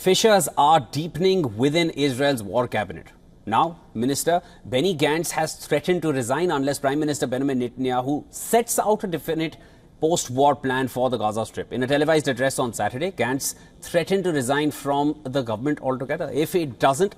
Fissures are deepening within Israel's war cabinet. Now, Minister Benny Gantz has threatened to resign unless Prime Minister Benjamin Netanyahu sets out a definite post-war plan for the Gaza Strip. In a televised address on Saturday, Gantz threatened to resign from the government altogether if it doesn't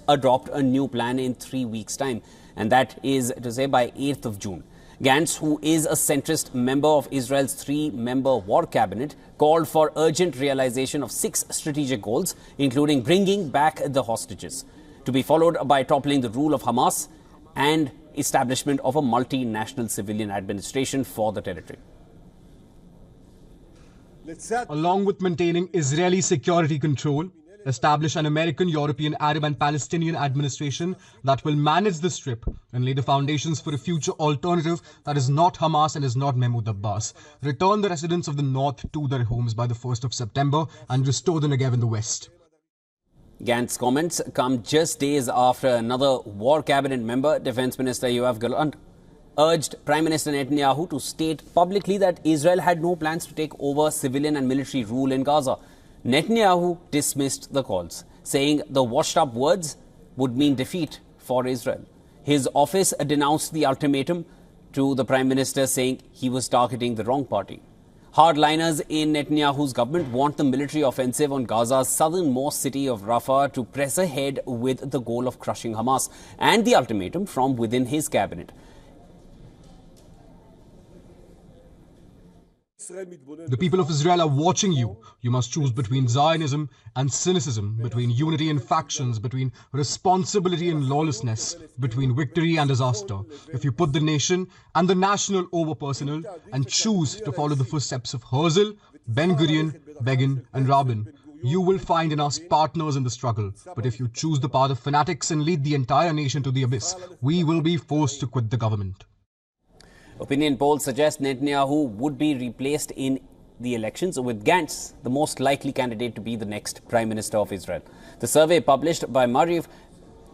adopt a new plan in 3 weeks' time. And that is to say by 8th of June. Gantz, who is a centrist member of Israel's 3-member war cabinet, called for urgent realization of 6 strategic goals, including bringing back the hostages, to be followed by toppling the rule of Hamas and establishment of a multinational civilian administration for the territory. Along with maintaining Israeli security control, establish an American, European, Arab and Palestinian administration that will manage the Strip and lay the foundations for a future alternative that is not Hamas and is not Mahmoud Abbas. Return the residents of the North to their homes by the 1st of September and restore the Negev in the West. Gantz's comments come just days after another war cabinet member, Defense Minister Gantz, urged Prime Minister Netanyahu to state publicly that Israel had no plans to take over civilian and military rule in Gaza. Netanyahu dismissed the calls, saying the washed-up words would mean defeat for Israel. His office denounced the ultimatum to the Prime Minister, saying he was targeting the wrong party. Hardliners in Netanyahu's government want the military offensive on Gaza's southernmost city of Rafah to press ahead with the goal of crushing Hamas, and the ultimatum from within his cabinet. The people of Israel are watching you. You must choose between Zionism and cynicism, between unity and factions, between responsibility and lawlessness, between victory and disaster. If you put the nation and the national over personal and choose to follow the footsteps of Herzl, Ben-Gurion, Begin and Rabin, you will find in us partners in the struggle. But if you choose the path of fanatics and lead the entire nation to the abyss, we will be forced to quit the government. Opinion polls suggest Netanyahu would be replaced in the elections, with Gantz the most likely candidate to be the next Prime Minister of Israel. The survey published by Mariv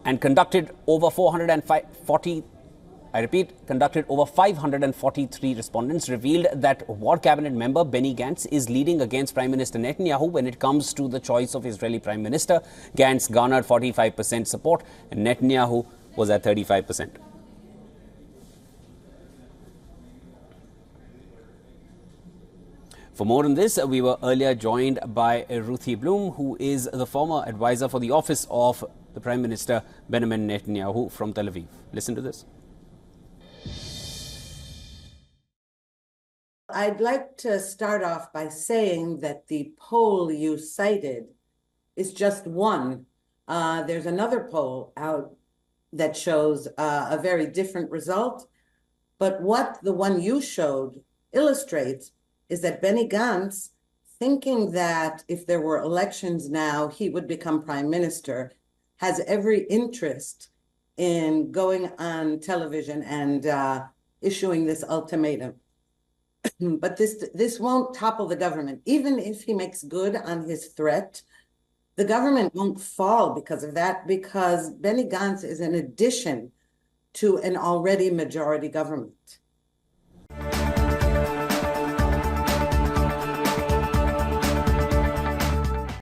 and conducted over 543 respondents revealed that war cabinet member Benny Gantz is leading against Prime Minister Netanyahu when it comes to the choice of Israeli Prime Minister. Gantz garnered 45% support and Netanyahu was at 35%. For more on this, we were earlier joined by Ruthie Bloom, who is the former advisor for the office of the Prime Minister Benjamin Netanyahu from Tel Aviv. Listen to this. I'd like to start off by saying that the poll you cited is just one. There's another poll out that shows a very different result. But what the one you showed illustrates is that Benny Gantz, thinking that if there were elections now, he would become prime minister, has every interest in going on television and issuing this ultimatum. But this won't topple the government. Even if he makes good on his threat, the government won't fall because of that, because Benny Gantz is an addition to an already majority government.